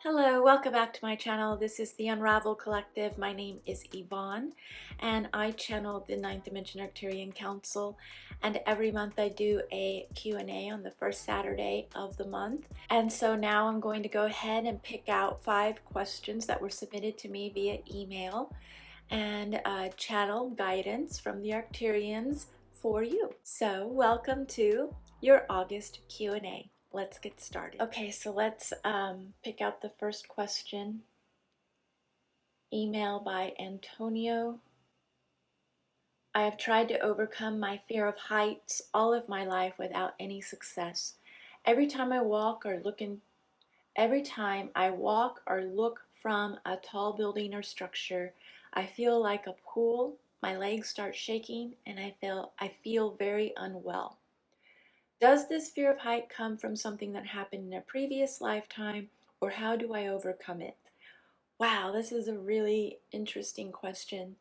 Hello, welcome back to my channel. This is the Unravel Collective. My name is Yvonne and I channel the Ninth Dimension Arcturian Council, and every month I do a Q&A on the first Saturday of the month. And so now I'm going to go ahead and pick out 5 questions that were submitted to me via email and channel guidance from the Arcturians for you. So welcome to your August Q&A. Let's get started. Okay, so let's pick out the first question. Email by Antonio. I have tried to overcome my fear of heights all of my life without any success. Every time I walk or look from a tall building or structure, I feel like a pool. My legs start shaking and I feel very unwell. Does this fear of height come from something that happened in a previous lifetime, or how do I overcome it? Wow, this is a really interesting question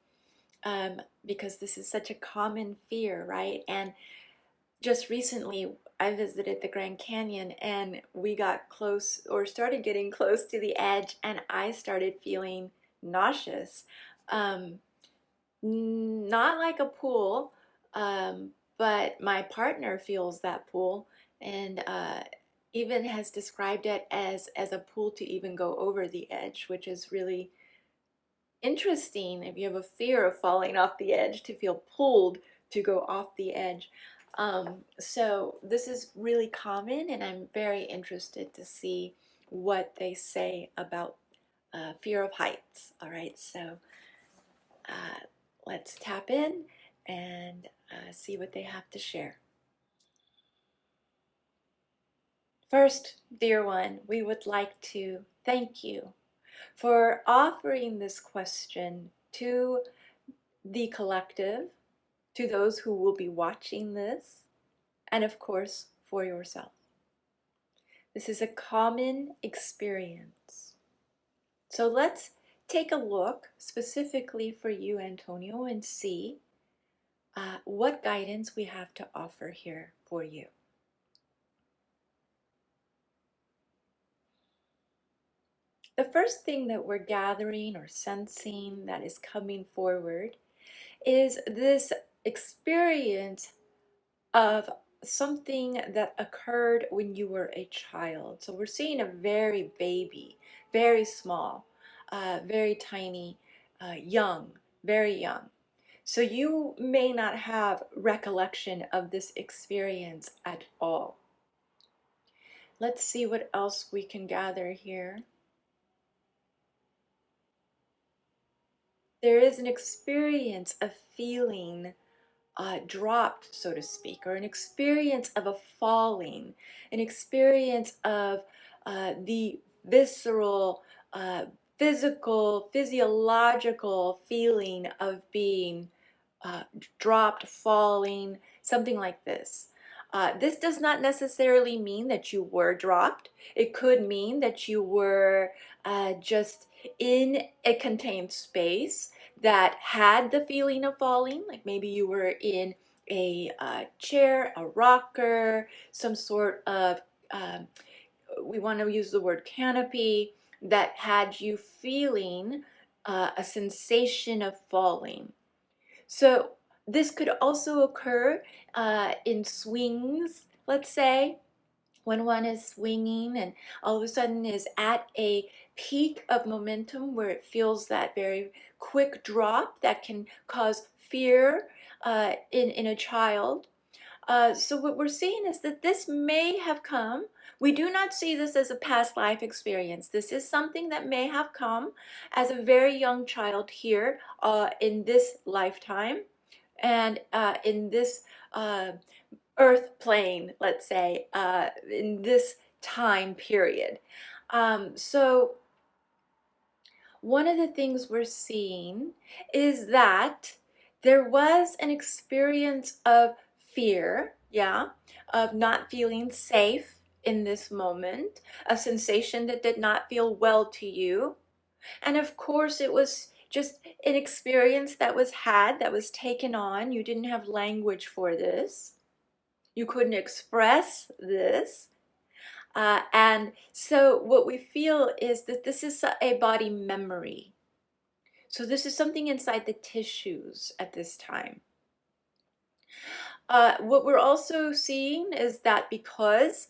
because this is such a common fear, right? And just recently, I visited the Grand Canyon and we got close or started getting close to the edge, and I started feeling nauseous. Not like a pool, but my partner feels that pool and even has described it as a pool to even go over the edge, which is really interesting if you have a fear of falling off the edge to feel pulled to go off the edge. So this is really common, and I'm very interested to see what they say about fear of heights. All right, so let's tap in and see what they have to share. First, dear one, we would like to thank you for offering this question to the collective, to those who will be watching this, and of course, for yourself. This is a common experience. So let's take a look specifically for you, Antonio, and see what guidance we have to offer here for you. The first thing that we're gathering or sensing that is coming forward is this experience of something that occurred when you were a child. So we're seeing a very baby, very small, very tiny, young, very young. So you may not have recollection of this experience at all. Let's see what else we can gather here. There is an experience of feeling dropped, so to speak, or an experience of a falling, an experience of the visceral, physical, physiological feeling of being dropped, falling, something like this. This does not necessarily mean that you were dropped. It could mean that you were just in a contained space that had the feeling of falling, like maybe you were in a chair, a rocker, some sort of, we want to use the word canopy, that had you feeling a sensation of falling. So this could also occur in swings, let's say, when one is swinging and all of a sudden is at a peak of momentum where it feels that very quick drop that can cause fear in a child. So what we're seeing is that this may have come. We do not see this as a past life experience. This is something that may have come as a very young child here in this lifetime and in this earth plane, let's say, in this time period. So one of the things we're seeing is that there was an experience of fear, yeah, of not feeling safe in this moment, a sensation that did not feel well to you. And of course, it was just an experience that was had, that was taken on. You didn't have language for this. You couldn't express this. And so what we feel is that this is a body memory. So this is something inside the tissues at this time. What we're also seeing is that because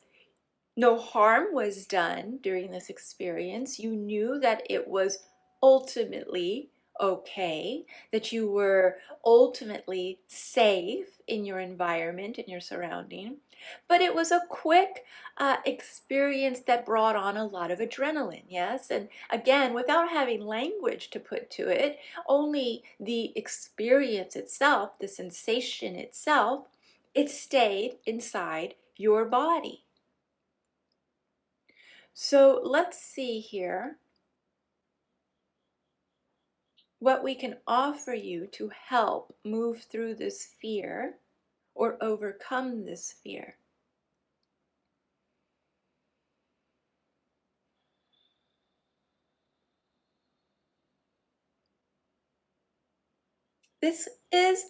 no harm was done during this experience, you knew that it was ultimately okay, that you were ultimately safe in your environment, in your surrounding. But it was a quick experience that brought on a lot of adrenaline, yes? And again, without having language to put to it, only the experience itself, the sensation itself, it stayed inside your body. So let's see here what we can offer you to help move through this fear or overcome this fear. This is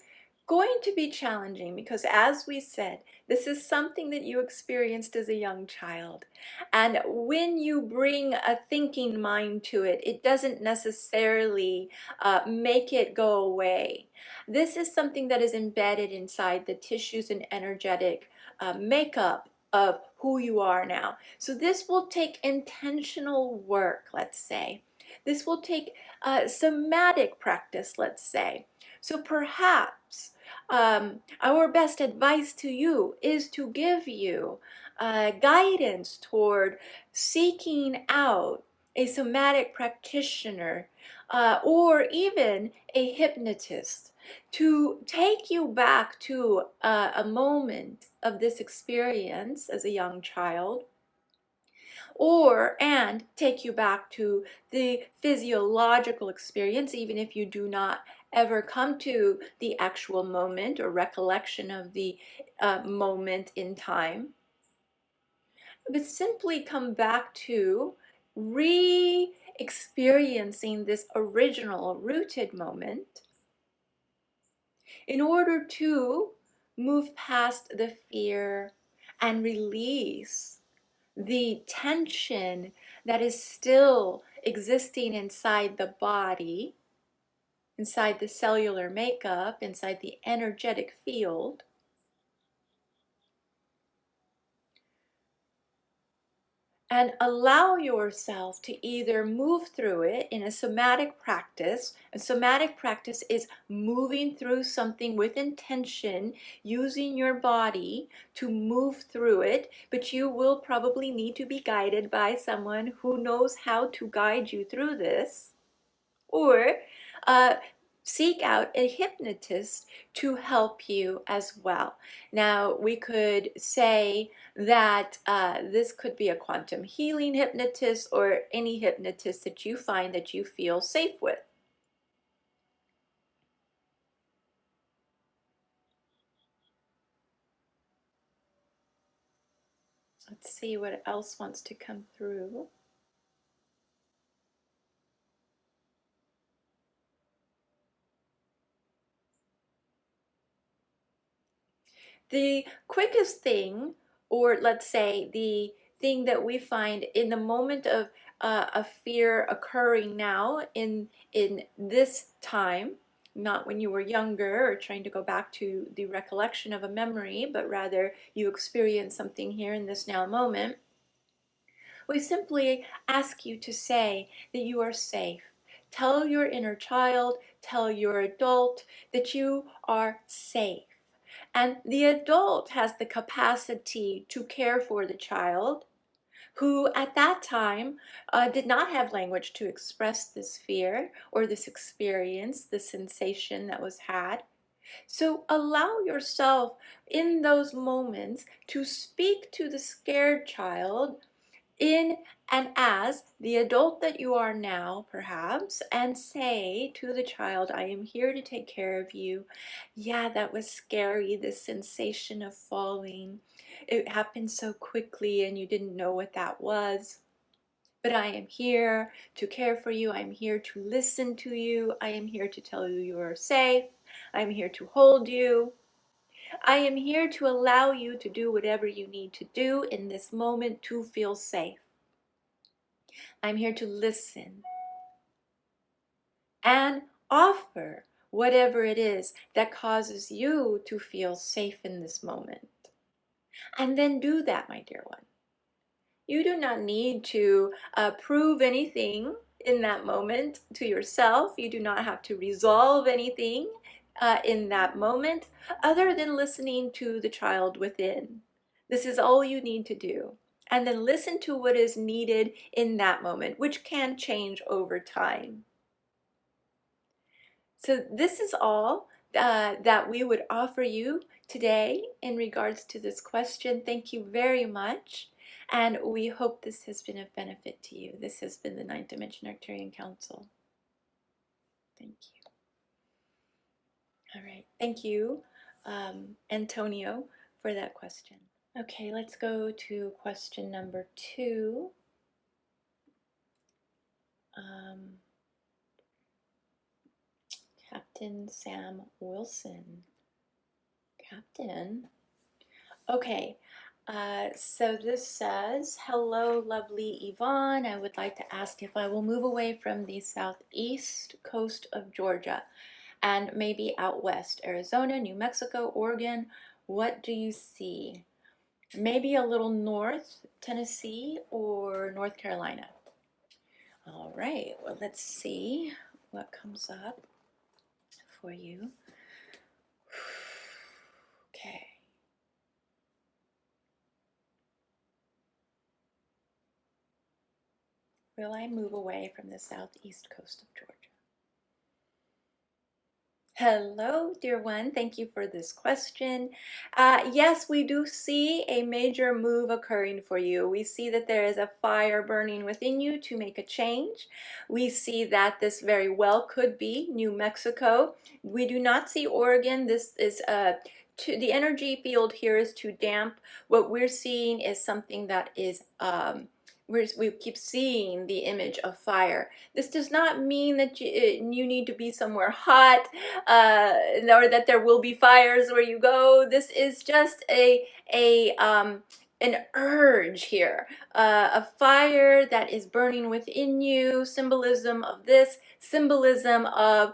going to be challenging because, as we said, this is something that you experienced as a young child. And when you bring a thinking mind to it, it doesn't necessarily make it go away. This is something that is embedded inside the tissues and energetic makeup of who you are now. So this will take intentional work, let's say. This will take somatic practice, let's say. So perhaps our best advice to you is to give you guidance toward seeking out a somatic practitioner or even a hypnotist to take you back to a moment of this experience as a young child, and take you back to the physiological experience, even if you do not ever come to the actual moment or recollection of the moment in time, but simply come back to re-experiencing this original rooted moment in order to move past the fear and release the tension that is still existing inside the body, inside the cellular makeup, inside the energetic field, and allow yourself to either move through it in a somatic practice. A somatic practice is moving through something with intention, using your body to move through it, but you will probably need to be guided by someone who knows how to guide you through this, or uh, seek out a hypnotist to help you as well. Now, we could say that this could be a quantum healing hypnotist or any hypnotist that you find that you feel safe with. Let's see what else wants to come through. The quickest thing, or let's say the thing that we find in the moment of a fear occurring now in this time, not when you were younger or trying to go back to the recollection of a memory, but rather you experience something here in this now moment, we simply ask you to say that you are safe. Tell your inner child, tell your adult that you are safe. And the adult has the capacity to care for the child, who at that time did not have language to express this fear or this experience, this sensation that was had. So allow yourself in those moments to speak to the scared child in and as the adult that you are now, perhaps, and say to the child, I am here to take care of you. Yeah, that was scary, this sensation of falling. It happened so quickly and you didn't know what that was. But I am here to care for you. I am here to listen to you. I am here to tell you you are safe. I am here to hold you. I am here to allow you to do whatever you need to do in this moment to feel safe. I'm here to listen and offer whatever it is that causes you to feel safe in this moment. And then do that, my dear one. You do not need to prove anything in that moment to yourself. You do not have to resolve anything in that moment other than listening to the child within. This is all you need to do. And then listen to what is needed in that moment, which can change over time. So this is all that we would offer you today in regards to this question. Thank you very much. And we hope this has been of benefit to you. This has been the Ninth Dimension Arcturian Council. Thank you. All right. Thank you, Antonio, for that question. Okay, let's go to question number 2. Captain Sam Wilson. Captain? Okay, so this says, hello, lovely Yvonne. I would like to ask if I will move away from the southeast coast of Georgia and maybe out west, Arizona, New Mexico, Oregon. What do you see? Maybe a little north, Tennessee or North Carolina. All right, well, let's see what comes up for you. Okay. Will I move away from the southeast coast of Georgia? Hello, dear one. Thank you for this question. Yes, we do see a major move occurring for you. We see that there is a fire burning within you to make a change. We see that this very well could be New Mexico. We do not see Oregon. This is the energy field here is too damp. What we're seeing is something that is we keep seeing the image of fire. This does not mean that you need to be somewhere hot, or that there will be fires where you go. This is just an urge here, a fire that is burning within you, symbolism of this, symbolism of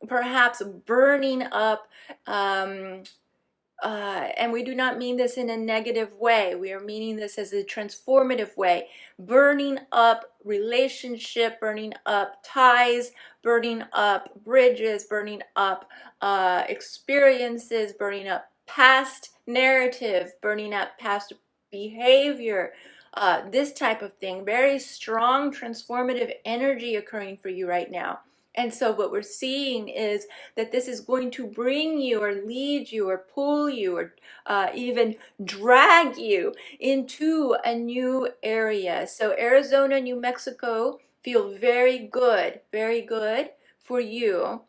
perhaps burning up, and we do not mean this in a negative way. We are meaning this as a transformative way. Burning up relationship, burning up ties, burning up bridges, burning up experiences, burning up past narrative, burning up past behavior. This type of thing. Very strong transformative energy occurring for you right now. And so what we're seeing is that this is going to bring you or lead you or pull you or even drag you into a new area. So Arizona, New Mexico feel very good for you.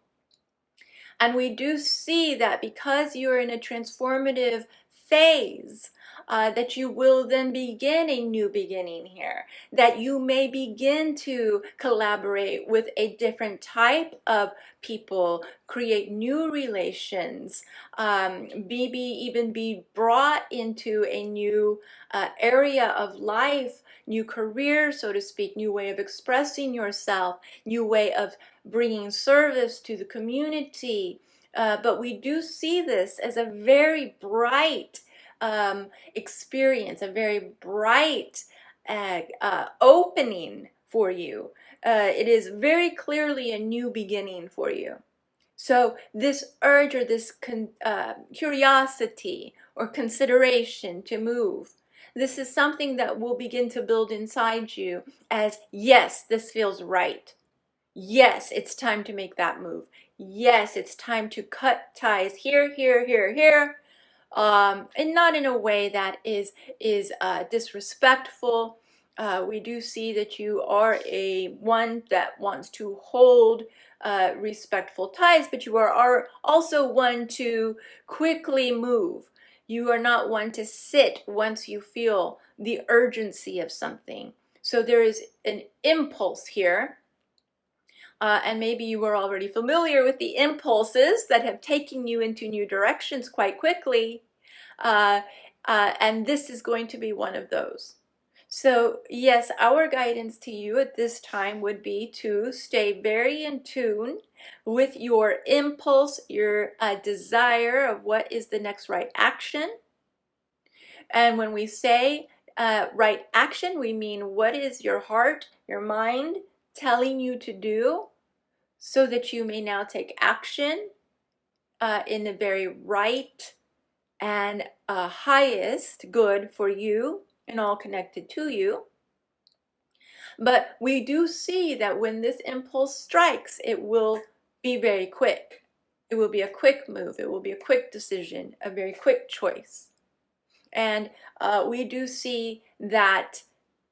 And we do see that because you're in a transformative phase, that you will then begin a new beginning here, that you may begin to collaborate with a different type of people, create new relations, maybe even be brought into a new area of life, new career, so to speak, new way of expressing yourself, new way of bringing service to the community. But we do see this as a very bright experience, a very bright opening for you. It is very clearly a new beginning for you. So this urge or this curiosity or consideration to move, this is something that will begin to build inside you as, yes, this feels right. Yes, it's time to make that move. Yes, it's time to cut ties here, here, here, here. And not in a way that is disrespectful. We do see that you are a one that wants to hold respectful ties, but you are also one to quickly move. You are not one to sit once you feel the urgency of something. So there is an impulse here. and maybe you were already familiar with the impulses that have taken you into new directions quite quickly. And this is going to be one of those. So yes, our guidance to you at this time would be to stay very in tune with your impulse, your desire of what is the next right action. And when we say right action, we mean what is your heart, your mind telling you to do so that you may now take action in the very right and highest good for you and all connected to you. But we do see that when this impulse strikes, it will be very quick. It will be a quick move. It will be a quick decision, a very quick choice. And we do see that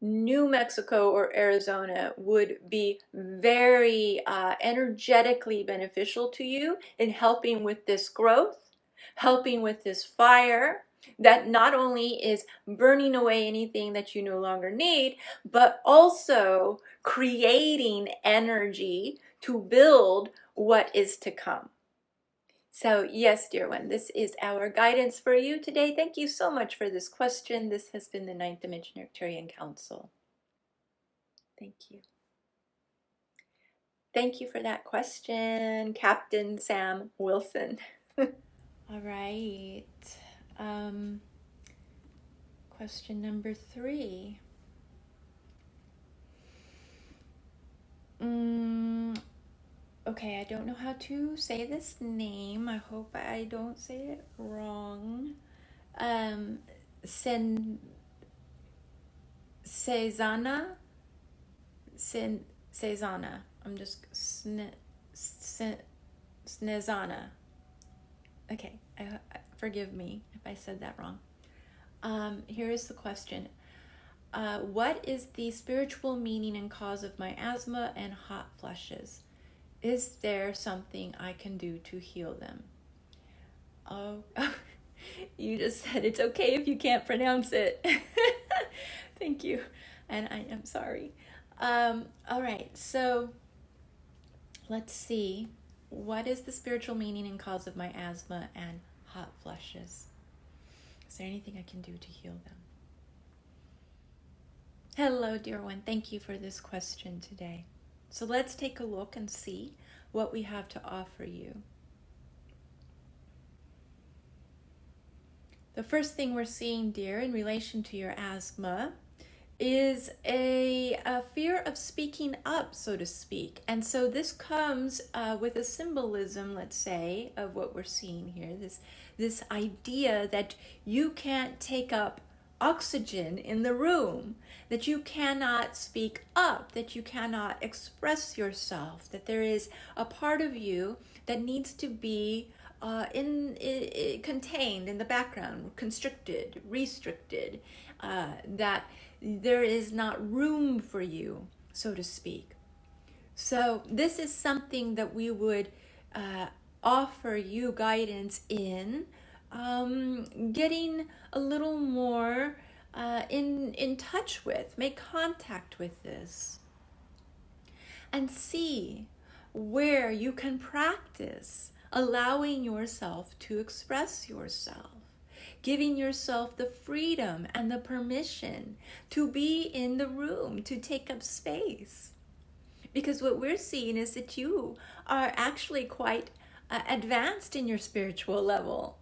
New Mexico or Arizona would be very energetically beneficial to you in helping with this growth, helping with this fire that not only is burning away anything that you no longer need, but also creating energy to build what is to come. So yes, dear one, this is our guidance for you today. Thank you so much for this question. This has been the Ninth Dimension Arcturian Council. Thank you. Thank you for that question, Captain Sam Wilson. All right. Question number 3. Okay, I don't know how to say this name. I hope I don't say it wrong. Cezana. I'm just Snezana. Okay, forgive me if I said that wrong. Here is the question. What is the spiritual meaning and cause of my asthma and hot flushes? Is there something I can do to heal them? Oh, you just said it's okay if you can't pronounce it. Thank you. And I am sorry. All right, so let's see. What is the spiritual meaning and cause of my asthma and hot flushes? Is there anything I can do to heal them? Hello, dear one. Thank you for this question today. So let's take a look and see what we have to offer you. The first thing we're seeing, dear, in relation to your asthma is a fear of speaking up, so to speak. And so this comes with a symbolism, let's say, of what we're seeing here. This idea that you can't take up oxygen in the room, that you cannot speak up, that you cannot express yourself, that there is a part of you that needs to be contained in the background, constricted, restricted, that there is not room for you, so to speak. So this is something that we would offer you guidance in, getting a little more in touch with, make contact with this, and see where you can practice allowing yourself to express yourself, giving yourself the freedom and the permission to be in the room, to take up space. Because what we're seeing is that you are actually quite advanced in your spiritual level,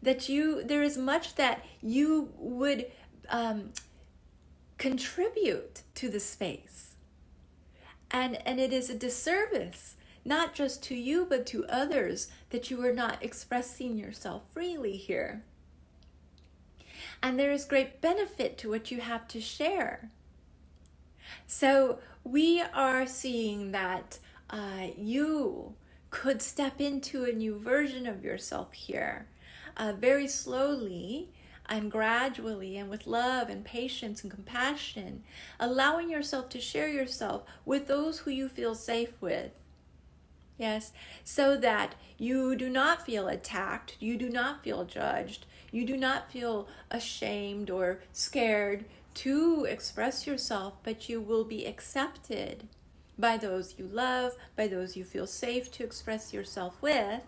that there is much that you would contribute to the space. And it is a disservice, not just to you, but to others, that you are not expressing yourself freely here. And there is great benefit to what you have to share. So we are seeing that you could step into a new version of yourself here, very slowly and gradually, and with love and patience and compassion, allowing yourself to share yourself with those who you feel safe with. Yes, so that you do not feel attacked, you do not feel judged, you do not feel ashamed or scared to express yourself, but you will be accepted by those you love, by those you feel safe to express yourself with,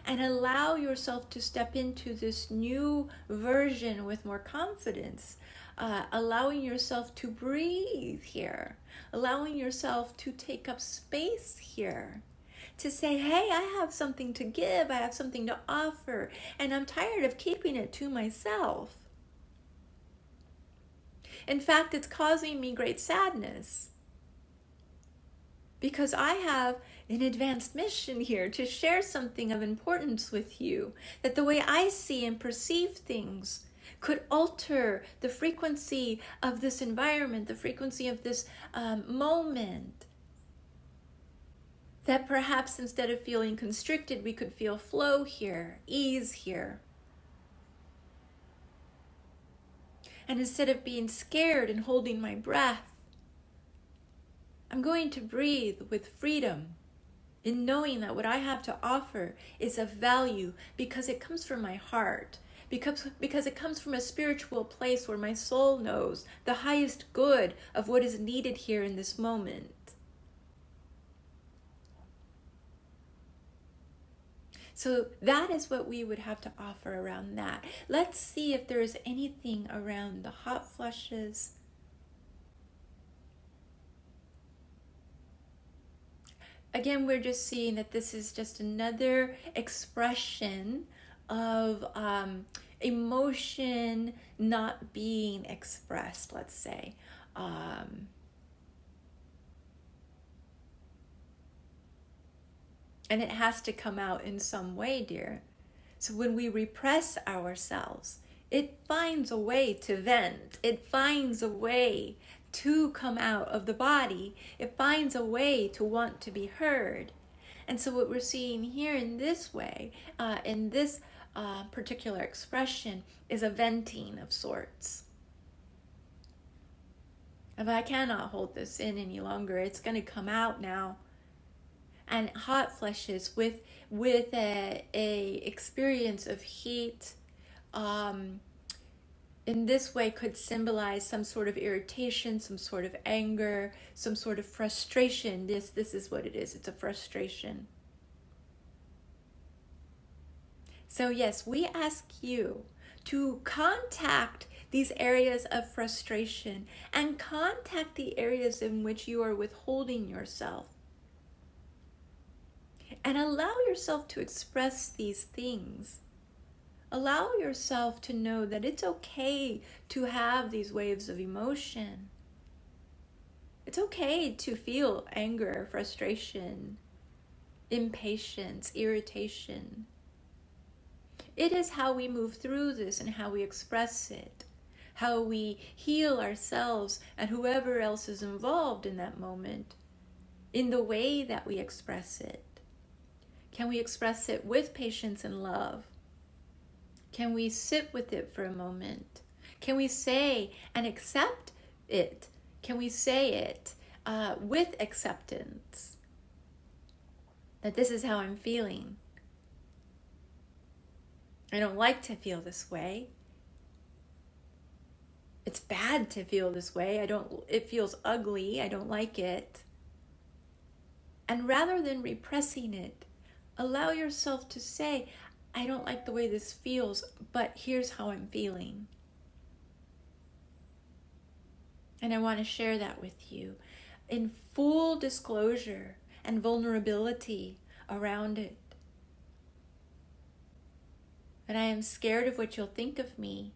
and allow yourself to step into this new version with more confidence, allowing yourself to breathe here, allowing yourself to take up space here, to say, hey, I have something to give, I have something to offer, and I'm tired of keeping it to myself. In fact, it's causing me great sadness because I have an advanced mission here to share something of importance with you, that the way I see and perceive things could alter the frequency of this environment, the frequency of this moment. That perhaps instead of feeling constricted, we could feel flow here, ease here. And instead of being scared and holding my breath, I'm going to breathe with freedom in knowing that what I have to offer is of value because it comes from my heart, because it comes from a spiritual place where my soul knows the highest good of what is needed here in this moment. So that is what we would have to offer around that. Let's see if there is anything around the hot flushes. Again, we're just seeing that this is just another expression of emotion not being expressed, let's say. And it has to come out in some way, dear. So when we repress ourselves, it finds a way to vent. It finds a way to come out of the body. It finds a way to want to be heard. And so what we're seeing here in this way, in this particular expression, is a venting of sorts. If I cannot hold this in any longer, it's going to come out now. And hot flushes with a experience of heat in this way could symbolize some sort of irritation, some sort of anger, some sort of frustration. This is what it is. It's a frustration. So yes, we ask you to contact these areas of frustration and contact the areas in which you are withholding yourself. And allow yourself to express these things. Allow yourself to know that it's okay to have these waves of emotion. It's okay to feel anger, frustration, impatience, irritation. It is how we move through this and how we express it, how we heal ourselves and whoever else is involved in that moment in the way that we express it. Can we express it with patience and love? Can we sit with it for a moment? Can we say and accept it? Can we say it with acceptance? That this is how I'm feeling. I don't like to feel this way. It's bad to feel this way. It feels ugly. I don't like it. And rather than repressing it, allow yourself to say, I don't like the way this feels, but here's how I'm feeling. And I want to share that with you in full disclosure and vulnerability around it. And I am scared of what you'll think of me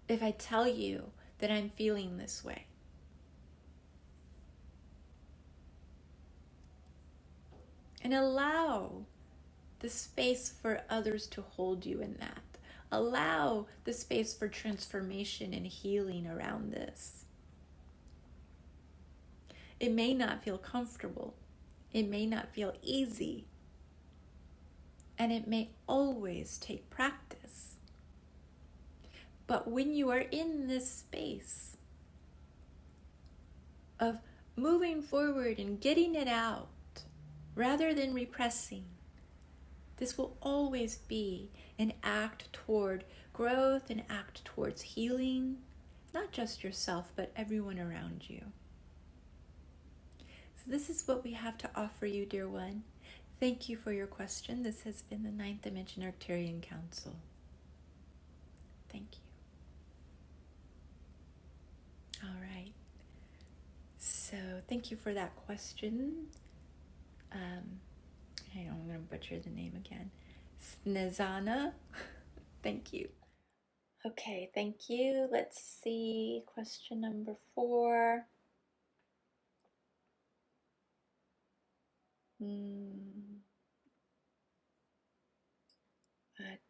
if I tell you that I'm feeling this way. And allow the space for others to hold you in that. Allow the space for transformation and healing around this. It may not feel comfortable. It may not feel easy. And it may always take practice. But when you are in this space of moving forward and getting it out, rather than repressing, this will always be an act toward growth, an act towards healing, not just yourself, but everyone around you. So this is what we have to offer you, dear one. Thank you for your question. This has been the Ninth Dimension Arcturian Council. Thank you. All right. So thank you for that question. Hang on, I'm going to butcher the name again. Snezana. Thank you. Okay, thank you. Let's see. Question number 4.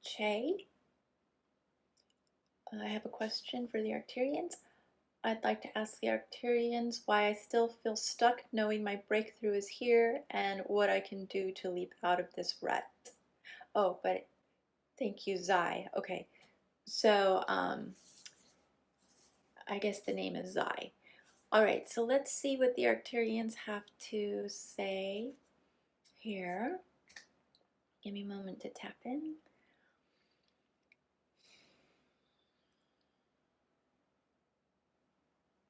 Che, I have a question for the Arcturians. I'd like to ask the Arcturians why I still feel stuck knowing my breakthrough is here and what I can do to leap out of this rut. Oh, but thank you, Zai. Okay, so I guess the name is Zai. All right, so let's see what the Arcturians have to say here. Give me a moment to tap in.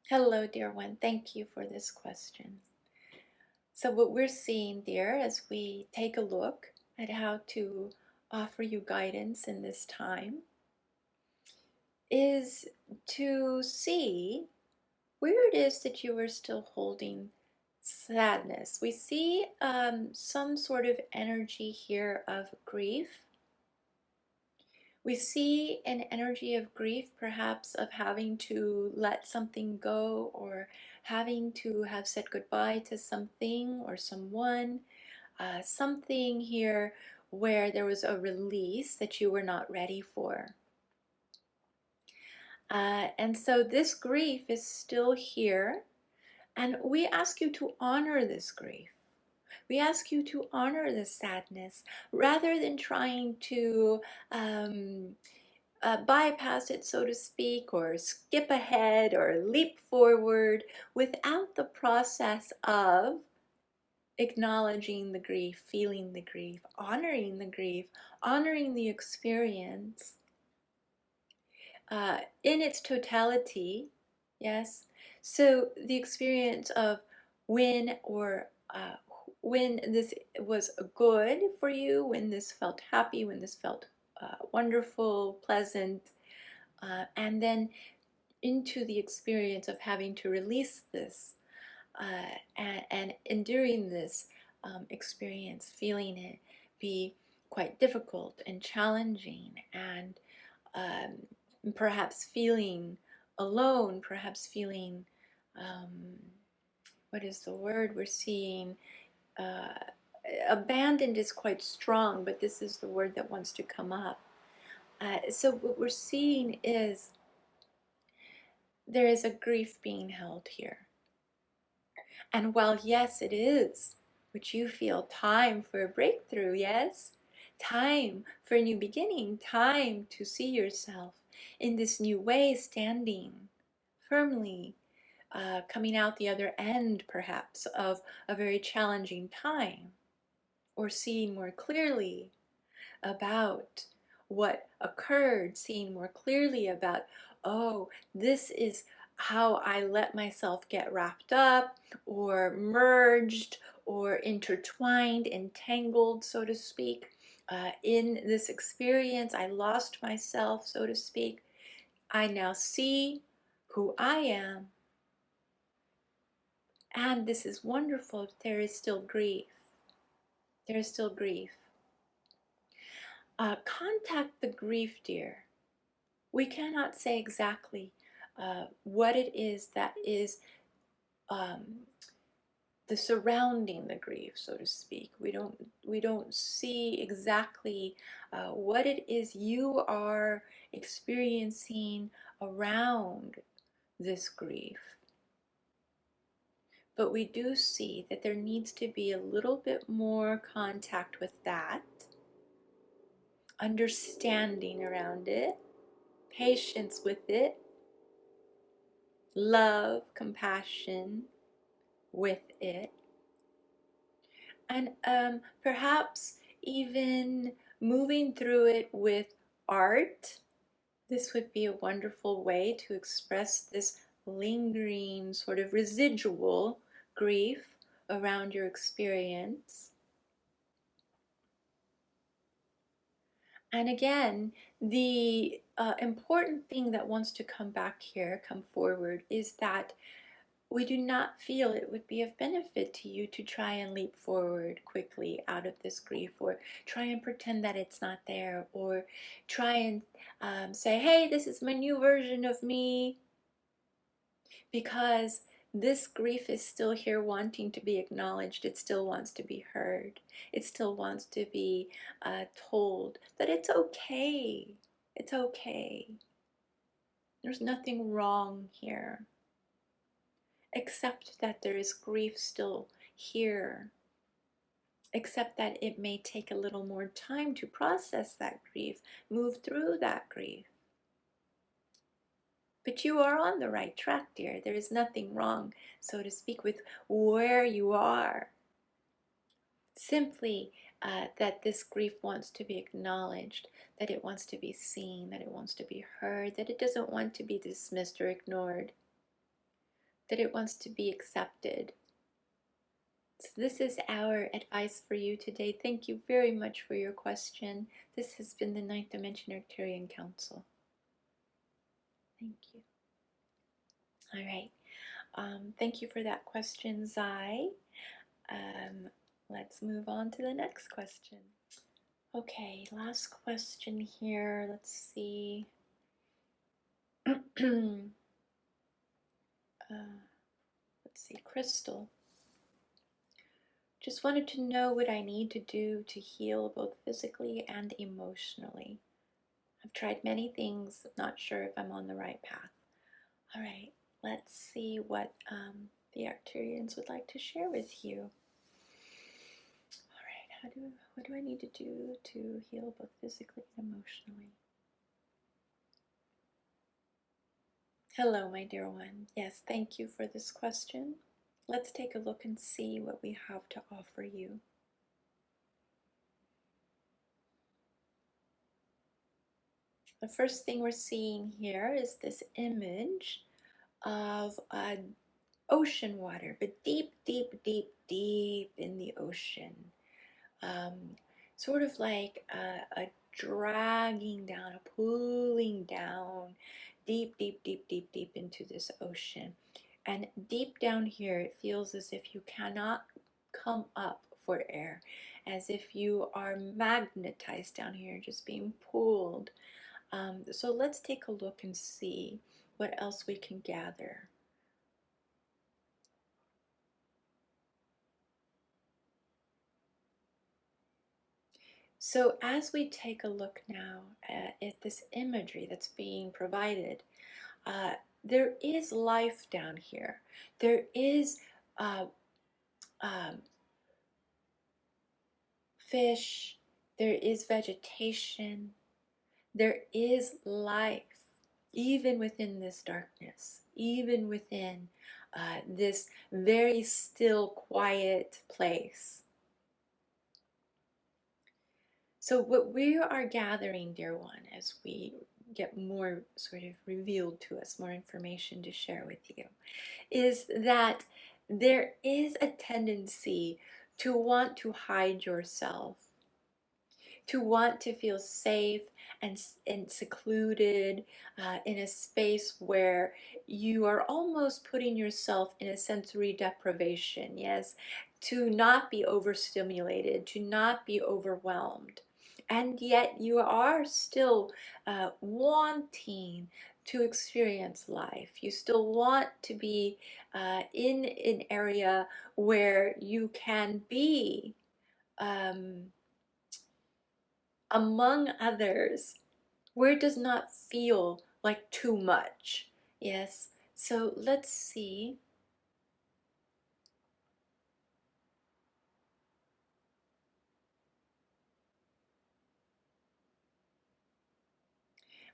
Hello, dear one. Thank you for this question. So what we're seeing, dear, as we take a look at how to offer you guidance in this time, is to see where it is that you are still holding sadness. We see some sort of energy here of grief. We see an energy of grief, perhaps of having to let something go or having to have said goodbye to something or someone. Something here where there was a release that you were not ready for. And so this grief is still here, and we ask you to honor this grief. We ask you to honor this sadness rather than trying to bypass it, so to speak, or skip ahead or leap forward without the process of acknowledging the grief, feeling the grief, honoring the experience in its totality. Yes. So the experience of when when this was good for you, when this felt happy, when this felt wonderful, pleasant, and then into the experience of having to release this and enduring this experience, feeling it be quite difficult and challenging, and perhaps feeling alone, perhaps feeling, what is the word we're seeing? Uh, Abandoned is quite strong, but this is the word that wants to come up. So what we're seeing is there is a grief being held here. And while, yes, it is what you feel, time for a breakthrough, yes? Time for a new beginning, time to see yourself in this new way, standing firmly, coming out the other end, perhaps, of a very challenging time, or seeing more clearly about what occurred, seeing more clearly about, oh, this is how I let myself get wrapped up or merged or intertwined, entangled, so to speak, in this experience. I lost myself, so to speak. I now see who I am, and this is wonderful. There is still grief. There is still grief. Contact the grief, dear. We cannot say exactly what it is that is the surrounding the grief, so to speak. We don't see exactly what it is you are experiencing around this grief. But we do see that there needs to be a little bit more contact with that, understanding around it, patience with it, love, compassion with it, and perhaps even moving through it with art. This would be a wonderful way to express this lingering sort of residual grief around your experience. And again, the important thing that wants to come back here, come forward, is that we do not feel it would be of benefit to you to try and leap forward quickly out of this grief, or try and pretend that it's not there, or try and say, hey, this is my new version of me, because this grief is still here wanting to be acknowledged. It still wants to be heard. It still wants to be told that it's okay. It's okay. There's nothing wrong here, except that there is grief still here, except that it may take a little more time to process that grief, move through that grief. But you are on the right track, dear. There is nothing wrong, so to speak, with where you are. Simply that this grief wants to be acknowledged, that it wants to be seen, that it wants to be heard, that it doesn't want to be dismissed or ignored, that it wants to be accepted. So this is our advice for you today. Thank you very much for your question. This has been the Ninth Dimension Arcturian Council. Thank you. All right. Thank you for that question, Zai. Let's move on to the next question. Okay, last question here. Let's see. Let's see, Crystal. Just wanted to know what I need to do to heal both physically and emotionally. I've tried many things, not sure if I'm on the right path. All right, let's see what the Arcturians would like to share with you. All right, what do I need to do to heal both physically and emotionally? Hello, my dear one. Yes, thank you for this question. Let's take a look and see what we have to offer you. The first thing we're seeing here is this image of ocean water, but deep, deep, deep, deep in the ocean. Sort of like a dragging down, a pulling down deep, deep, deep, deep, deep into this ocean. And deep down here, it feels as if you cannot come up for air, as if you are magnetized down here, just being pulled. So let's take a look and see what else we can gather. So as we take a look now at this imagery that's being provided, there is life down here. There is fish, there is vegetation, there is life, even within this darkness, even within this very still, quiet place. So what we are gathering, dear one, as we get more sort of revealed to us, more information to share with you, is that there is a tendency to want to hide yourself, to want to feel safe and secluded in a space where you are almost putting yourself in a sensory deprivation, yes, to not be overstimulated, to not be overwhelmed. And yet you are still wanting to experience life. You still want to be in an area where you can be among others, where it does not feel like too much. Yes, so let's see.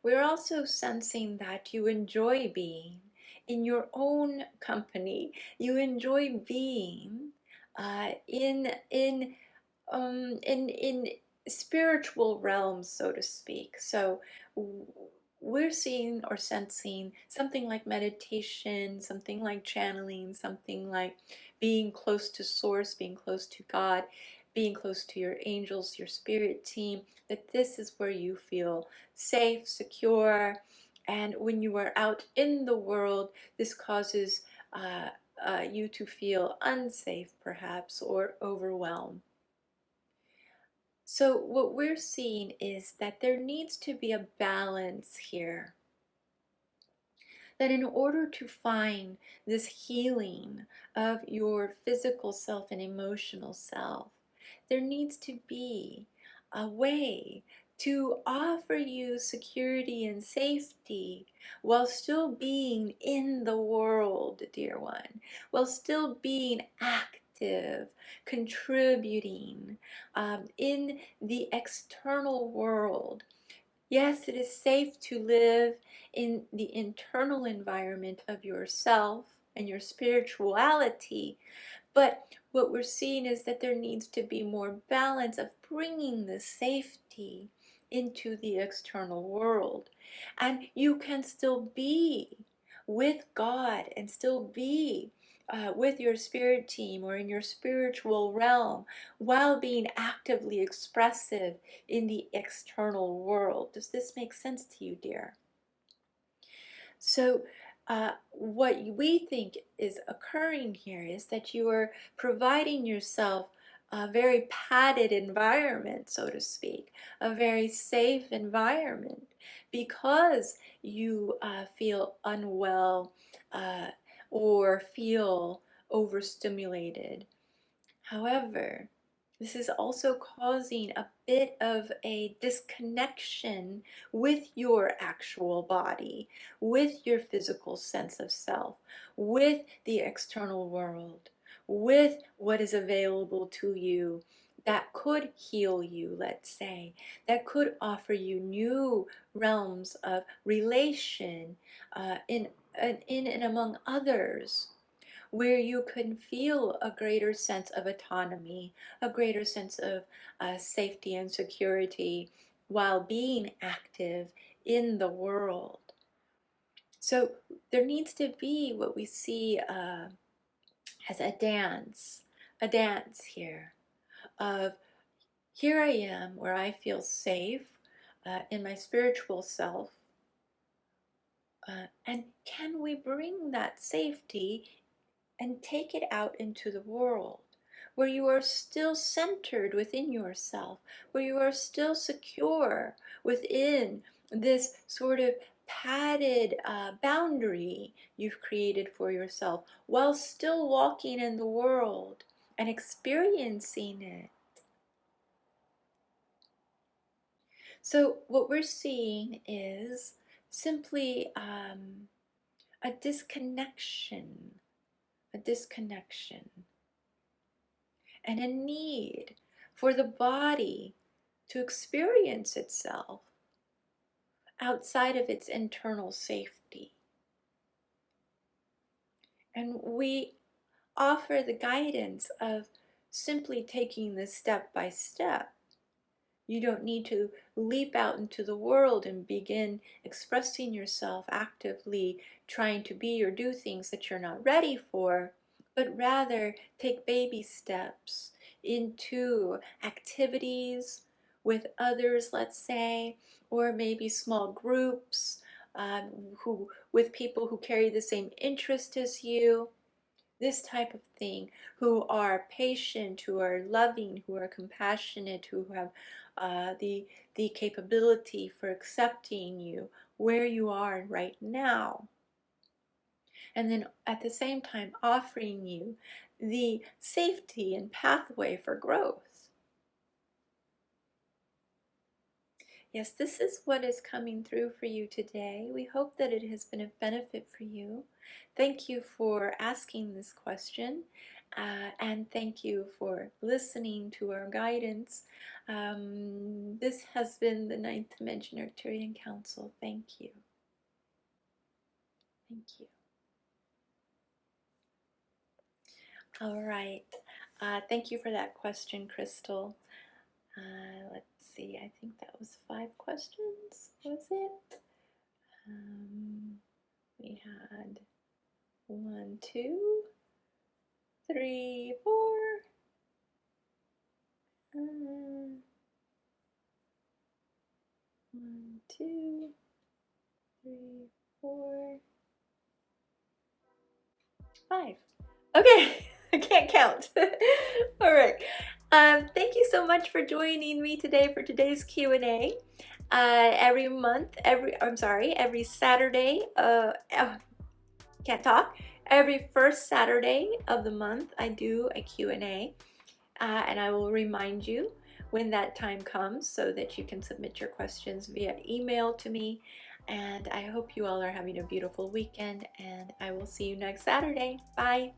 We're also sensing that you enjoy being in your own company. You enjoy being in spiritual realms, so to speak. So we're seeing or sensing something like meditation, something like channeling, something like being close to source, being close to God, being close to your angels, your spirit team, that this is where you feel safe, secure. And when you are out in the world, this causes you to feel unsafe, perhaps, or overwhelmed. So, what we're seeing is that there needs to be a balance here. That in order to find this healing of your physical self and emotional self, there needs to be a way to offer you security and safety while still being in the world, dear one, while still being active, contributing in the external world. Yes, it is safe to live in the internal environment of yourself and your spirituality, but what we're seeing is that there needs to be more balance of bringing the safety into the external world. And you can still be with God and still be with your spirit team or in your spiritual realm while being actively expressive in the external world. Does this make sense to you, dear? So, what we think is occurring here is that you are providing yourself a very padded environment, so to speak, a very safe environment, because you feel unwell uh, or feel overstimulated. However, this is also causing a bit of a disconnection with your actual body, with your physical sense of self, with the external world, with what is available to you that could heal you, let's say, that could offer you new realms of relation in and among others, where you can feel a greater sense of autonomy, a greater sense of safety and security while being active in the world. So there needs to be what we see as a dance here of here I am where I feel safe in my spiritual self. And can we bring that safety and take it out into the world where you are still centered within yourself, where you are still secure within this sort of padded boundary you've created for yourself, while still walking in the world and experiencing it. So, what we're seeing is simply a disconnection, a disconnection. And a need for the body to experience itself outside of its internal safety. And we offer the guidance of simply taking this step by step. You don't need to leap out into the world and begin expressing yourself actively, trying to be or do things that you're not ready for, but rather take baby steps into activities with others, let's say, or maybe small groups with people who carry the same interest as you, this type of thing, who are patient, who are loving, who are compassionate, who have the capability for accepting you where you are right now. And then at the same time offering you the safety and pathway for growth. Yes, this is what is coming through for you today. We hope that it has been of benefit for you. Thank you for asking this question, and thank you for listening to our guidance. This has been the Ninth Dimension Arcturian Council. Thank you. Thank you. All right. Thank you for that question, Crystal. Let's see. I think that was 5 questions. Was it? We had 1, 2, 3, 4. 1, 2, 3, 4, 5. Okay, I can't count. All right. Thank you so much for joining me today for today's Q&A. Every Saturday, can't talk. Every first Saturday of the month, I do a Q&A, and I will remind you when that time comes so that you can submit your questions via email to me. And I hope you all are having a beautiful weekend, and I will see you next Saturday. Bye.